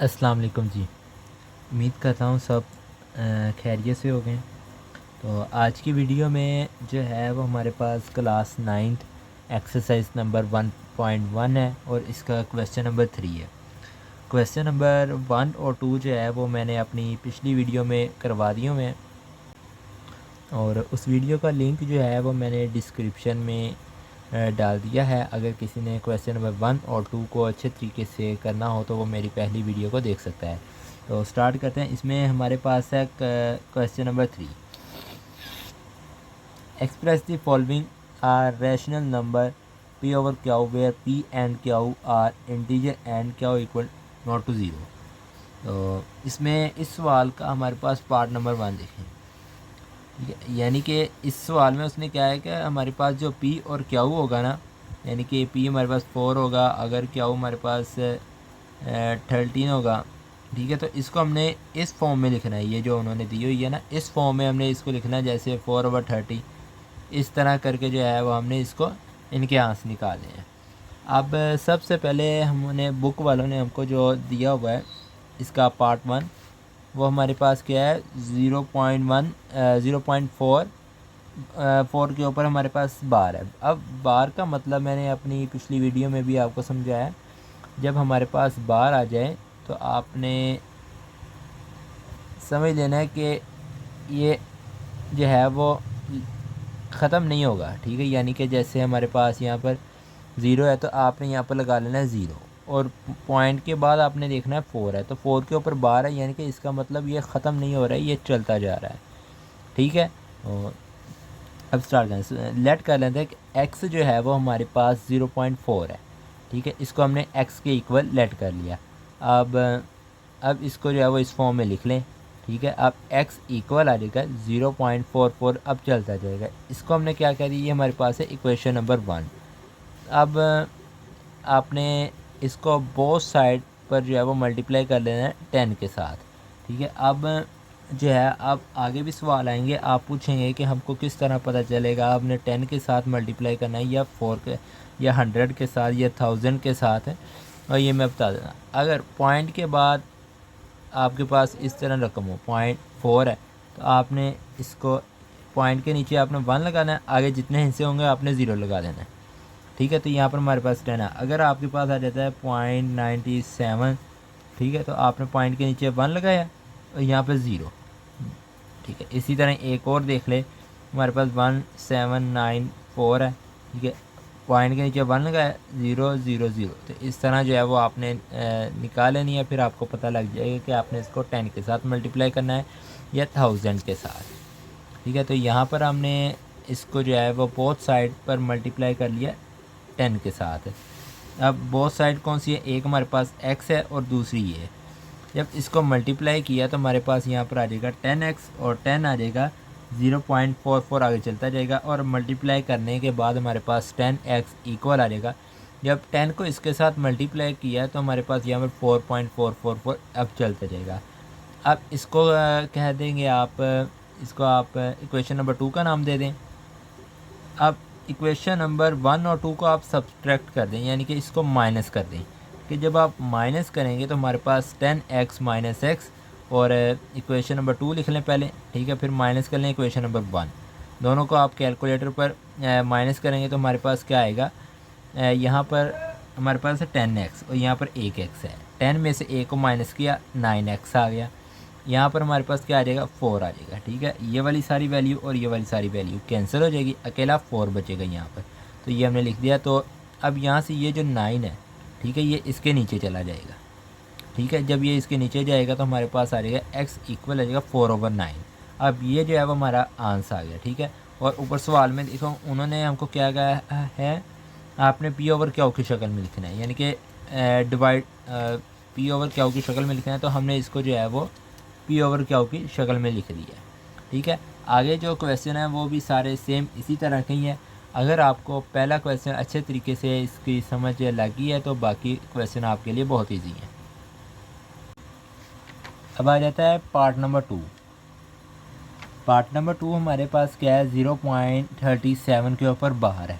अस्सलाम वालेकुम जी। उम्मीद करता हूँ सब खैरियत से हो गए। तो आज की वीडियो में जो है वो हमारे पास क्लास 9th एक्सरसाइज नंबर 1.1 है और इसका क्वेश्चन नंबर 3 है। क्वेश्चन नंबर 1 और 2 जो है वो मैंने अपनी पिछली वीडियो में करवा दिए हुए हैं और उस वीडियो का लिंक जो है वो मैंने डिस्क्रिप्शन में डाल दिया है। अगर किसी ने क्वेश्चन नंबर 1 और 2 को अच्छे तरीके से करना हो तो वो मेरी पहली वीडियो को देख सकता है। तो स्टार्ट करते हैं। इसमें हमारे पास है question number 3, express the following are rational number p over q where p and q are integer and q equal not to 0। तो इसमें इस सवाल का हमारे पास पार्ट नंबर 1 देखें, यानी कि इस सवाल में उसने क्या है कि हमारे पास जो p और क्यू होगा ना, यानी कि p हमारे पास 4 होगा, अगर क्यू हमारे पास 13 होगा, ठीक है। तो इसको हमने इस फॉर्म में लिखना है, ये जो उन्होंने दी हुई है ना, इस फॉर्म में हमने इसको लिखना है, जैसे 4/30 इस तरह करके जो है वो हमने इसको इनके यहाँ से निकाले हैं। अब सबसे पहले हमने बुक वालों ने हमको जो दिया हुआ है इसका पार्ट 1, वो हमारे पास क्या है 0.4 के ऊपर हमारे पास बार है। अब बार का मतलब मैंने अपनी पिछली वीडियो में भी आपको समझाया, जब हमारे पास बार आ जाए तो आपने समझ लेना है कि ये जो है वो ख़त्म नहीं होगा, ठीक है। यानी कि जैसे हमारे पास यहाँ पर 0 है तो आपने यहाँ पर लगा लेना है 0 और पॉइंट के बाद आपने देखना है 4 है, तो 4 के ऊपर बार है, यानी कि इसका मतलब ये ख़त्म नहीं हो रहा है, ये चलता जा रहा है, ठीक है। और अब स्टार्ट करें, लेट कर लेते हैं कि x जो है वो हमारे पास 0.4 है, ठीक है। इसको हमने x के इक्वल लेट कर लिया। अब इसको जो है वो इस फॉर्म में लिख लें, ठीक है। अब x इक्वल आ जाएगा 0.44, अब चलता जाएगा। इसको हमने क्या कर दिया, ये हमारे पास है इक्वेशन नंबर 1। अब आपने इसको बोथ साइड पर जो है वो मल्टीप्लाई कर लेना है 10 के साथ, ठीक है। अब जो है अब आगे भी सवाल आएंगे, आप पूछेंगे कि हमको किस तरह पता चलेगा आपने 10 के साथ मल्टीप्लाई करना है या 4 के या 100 के साथ या 1000 के साथ है, और ये मैं बता देना। अगर पॉइंट के बाद आपके पास इस तरह रकम हो, 0.4 है, तो आपने इसको पॉइंट के नीचे आपने 1 लगाना है, आगे जितने हिस्से होंगे आपने 0 लगा देना है, ठीक है। तो यहाँ पर हमारे पास 10 है। अगर आपके पास आ जाता है 0.97, ठीक है, तो आपने पॉइंट के नीचे 1 लगाया और यहाँ पर 0, ठीक है। इसी तरह एक और देख ले, हमारे पास 1794 है, ठीक है, पॉइंट के नीचे 1 लगाया 0 0 0। तो इस तरह जो है वो आपने निकाल लेनी है, फिर आपको पता लग जाएगा कि आपने इसको 10 के साथ मल्टीप्लाई करना है या 1000 के साथ, ठीक है। तो यहाँ पर हमने इसको जो है वो बोथ साइड पर मल्टीप्लाई कर लिया 10 के साथ। अब बोथ साइड कौन सी है, एक हमारे पास x है और दूसरी ये है। जब इसको मल्टीप्लाई किया तो हमारे पास यहाँ पर आ जाएगा 10x और 10 आ जाएगा 0.44, आगे चलता जाएगा, और मल्टीप्लाई करने के बाद हमारे पास 10x इक्वल आ जाएगा। जब 10 को इसके साथ मल्टीप्लाई किया तो हमारे पास यहाँ पर 4.444 अब चलता जाएगा। अब इसको कह देंगे आप, इसको आप इक्वेशन नंबर 2 का नाम दे दें। अब इक्वेशन नंबर 1 और 2 को आप सब्सट्रैक्ट कर दें, यानी कि इसको माइनस कर दें, कि जब आप माइनस करेंगे तो हमारे पास 10x माइनस एक्स, और इक्वेशन नंबर 2 लिख लें पहले, ठीक है, फिर माइनस कर लें इक्वेशन नंबर 1। दोनों को आप कैलकुलेटर पर माइनस करेंगे तो हमारे पास क्या आएगा, यहाँ पर हमारे पास है 10x और यहाँ पर 1x है, 10 में से a को माइनस किया 9x आ गया। यहाँ पर हमारे पास क्या आ जाएगा 4 आ जाएगा, ठीक है। ये वाली सारी वैल्यू और ये वाली सारी वैल्यू कैंसिल हो जाएगी, अकेला 4 बचेगा यहाँ पर, तो ये हमने लिख दिया। तो अब यहाँ से ये जो 9 है, ठीक है, ये इसके नीचे चला जाएगा, ठीक है। जब ये इसके नीचे जाएगा तो हमारे पास आ जाएगा x इक्वल आ जाएगा 4/9। अब ये जो है वो हमारा आंसर आ गया, ठीक है। और ऊपर सवाल में देखो उन्होंने हमको क्या कहा है, आपने p ओवर क्यू की शक्ल में लिखना है, यानी कि डिवाइड p ओवर क्यू की शक्ल में लिखना है। तो हमने इसको जो है वो p ओवर क्यू की शक्ल में लिख दिया, ठीक है। आगे जो क्वेश्चन है वो भी सारे सेम इसी तरह के ही है। अगर आपको पहला क्वेश्चन अच्छे तरीके से इसकी समझ लगी है तो बाकी क्वेश्चन आपके लिए बहुत ईजी है। अब आ जाता है पार्ट नंबर 2। पार्ट नंबर 2 हमारे पास क्या है, 0.37 के ऊपर बाहर है,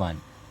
1.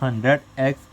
100x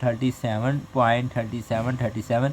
37.3737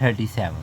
37.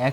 x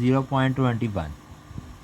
0.21.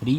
3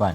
1.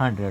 100.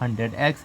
100x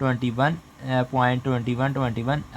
21.21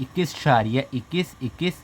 21.21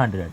100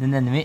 99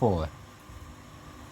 4.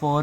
4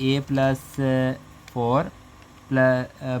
A+4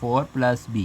4 + B،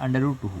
√2۔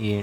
8،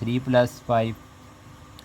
3 + 5،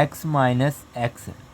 x - x،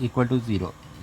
=0،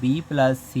B + C،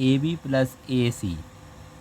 AB + AC،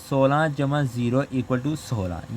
16 + 0 = 16،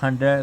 100،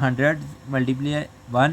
100 × 1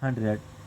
100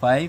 5